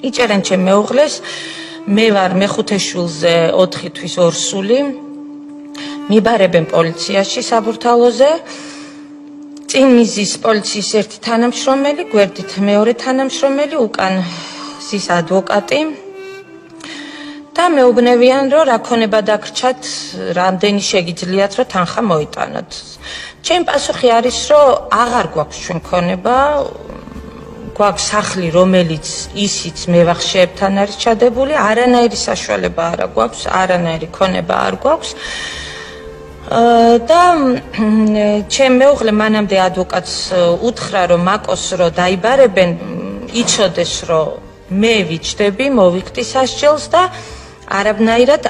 იჭერენ ჩემ მეუღლეს, მე ვარ მეხუთე შვილზე 4 თვის ორსული. მიბარებენ პოლიციაში საბურთალოზე. წინ მიზის პოლიციის ერთი თანამშრომელი, გვერდით მეორე თანამშრომელი, უკან ზის ადვოკატი. და მეუბნევიან, რომ რა ქონება დაგრჩათ, რამდენი შეგიძლიათ, რომ თანხა მოიტანოთ. ჩემი პასუხი არის, რომ აღარ გვაქვს ჩვენ ქონება, გვაქვს სახლი, რომელიც ისიც მევახშეებთან არის ჩადებული, არანაირი საშუალება არ გვაქვს, არანაირი ქონება არ გვაქვს. და ჩემ მეუღლე მანამდე ადვოკატს უთხრა, რომ მაკოს რომ დაიბარებენ, იცოდეს, რომ მე ვიჩდები, მოვიხდი სასჯელს და არაბნაირად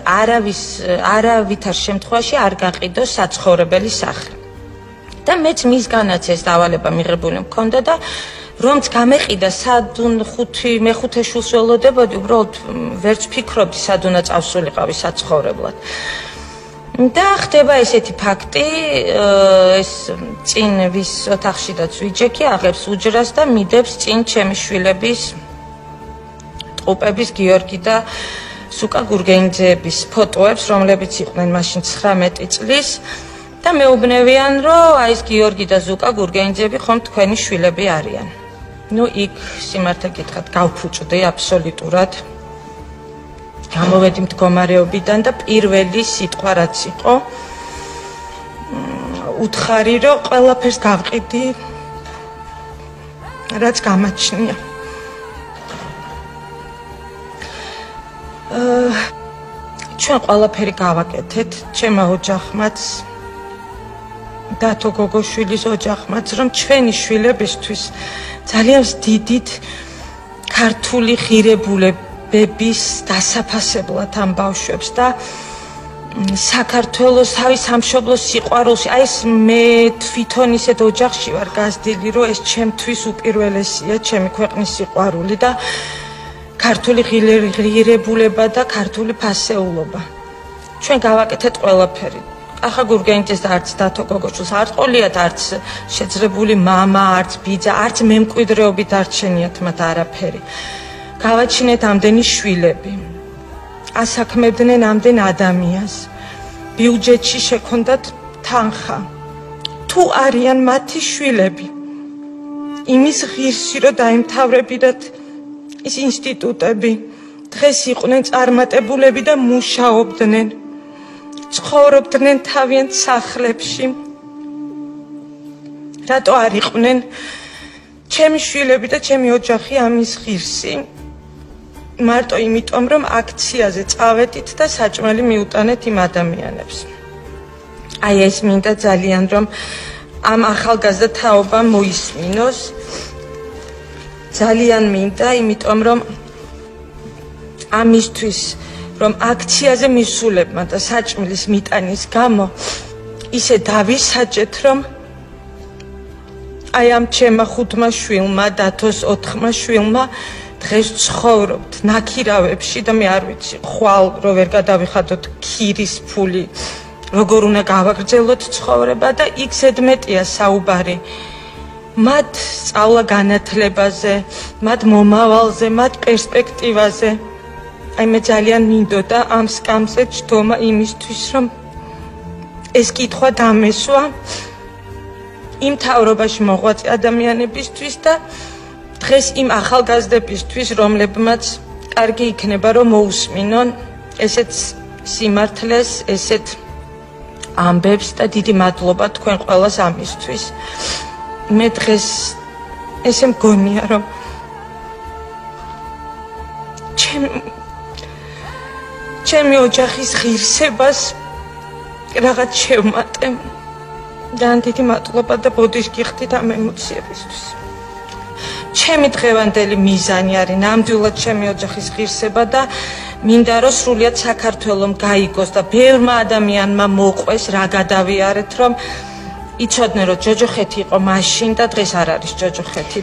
არავითარ შემთხვევაში არ გაყიდოს საცხოვრებელი სახლი. და მეც მისგანაც ეს დავალება მიღებული მქონდა და რომც გამეყიდა მეხუთე შვილს ველოდებოდი, უბრალოდ ვერც ფიქრობდი სად უნდა წავსულიყავი საცხოვრებლად. და ხდება ესეთი ფაქტი, ეს წინ ვის ოთახშიდაც ვიჯექი, აღებს უჯრას და მიდებს წინ ჩემი შვილების ტყუპების გიორგი და ზუკა გურგენიძეების ფოტოებს, რომლებიც იყვნენ მაშინ 19 წლის და მეუბნევიან, რომ აი ეს გიორგი და ზუკა გურგენიძეები ხომ თქვენი შვილები არიან. ნუ იქ სიმართლე გითხრათ, გავფუჭდი აბსოლუტურად. გამოვედი მდგომარეობიდან და პირველი სიტყვა რაც იყო, უთხარი, რომ ყველაფერს გავყიდი, რაც გამაჩნია. ჩვენ ყველაფერი გავაკეთეთ, ჩემმა ოჯახმაც, დათო გოგოშვილის ოჯახმაც, რომ ჩვენი შვილებისთვის ძალიან დიდით ქართული ღირებულებების დასაფასებლად ამ ბავშვებს და საქართველოს თავის სამშობლოს სიყვარულში, აი ეს მე თვითონ ისეთ ოჯახში ვარ გაზრდილი, რომ ეს ჩემთვის უპირველესია, ჩემი ქვეყნის სიყვარული და ქართული ღირებულება და ქართული ფასეულობა. ჩვენ გავაკეთეთ ყველაფერი. ახლა გურგენიძეს და არც დათო გოგოშვილს არ ყოლიათ, არც შეძრებული მამა, არც ბიძა, არც მემკვიდრეობით არ შენიათ მათ არაფერი. გავაჩინეთ ამდენი შვილები. ასაქმებდნენ ამდენ ადამიანს. ბიუჯეტში შექონდათ თანხა. თუ არიან მათი შვილები, იმის ღირსი რომ დაემთავრებინათ ის ინსტიტუტები, დღეს იყვნენ წარმატებულები და მუშაობდნენ, ცხოვრობდნენ თავიანთ სახლებში. რატო არ იყვნენ ჩემი შვილები და ჩემი ოჯახი ამის ღირსი? მარტო იმიტომ, რომ აქციაზე წავედით და საჭმელი მიუტანეთ იმ ადამიანებს. აი ეს მინდა ძალიან, რომ ამ ახალგაზრდა თაობამ მოისმინოს. ძალიან მინდა, იმიტომ რომ ამისთვის, რომ აქციაზე მისულებმა და საჭმლის მიტანის გამო ისე დავისაჭეთ, რომ აი ამ ჩემმა 5 შვილმა, დათოს 4 შვილმა დღეს ცხოვრობთ ნაქირავებში და მე არ ვიცი, ხვალ რო ვერ გადავიხადოთ ქირის ფული, როგორ უნდა გავაგრძელოთ ცხოვრება და იქ ზედმეტია საუბარი. მათ სწავლა განათლებაზე, მათ მომავალზე, მათ პერსპექტივაზე. აი მე ძალიან მინდოდა ამ სკამზე ჯდომა იმისთვის, რომ ეს კითხვა დამესვა იმ თავრობაში მოღვაწე ადამიანებისთვის და დღეს იმ ახალგაზრდებისთვის, რომლებმაც კარგი იქნება, რომ მოусმინონ ესეთ სიმართლეს, ესეთ ამბებს და დიდი მადლობა თქვენ ყველას ამისთვის. მე დღეს ესე მგონია, რომ ჩემი ოჯახის ღირსებას რაღაც შევმატე. ძალიან დიდი მადლობა და ბოდიშ გიხდით ამ ემოციებისთვის. ჩემი დღევანდელი მიზანი არის ნამდვილად ჩემი ოჯახის ღირსება და მინდა რომ სრულიად საქართველომ გაიგოს და ბევრმა ადამიანმა მოყვეს რა გადავიარეთ, რომ იცოდნენ, რომ ჯოჯოხეთი იყო მაშინ და დღეს არ არის ჯოჯოხეთი.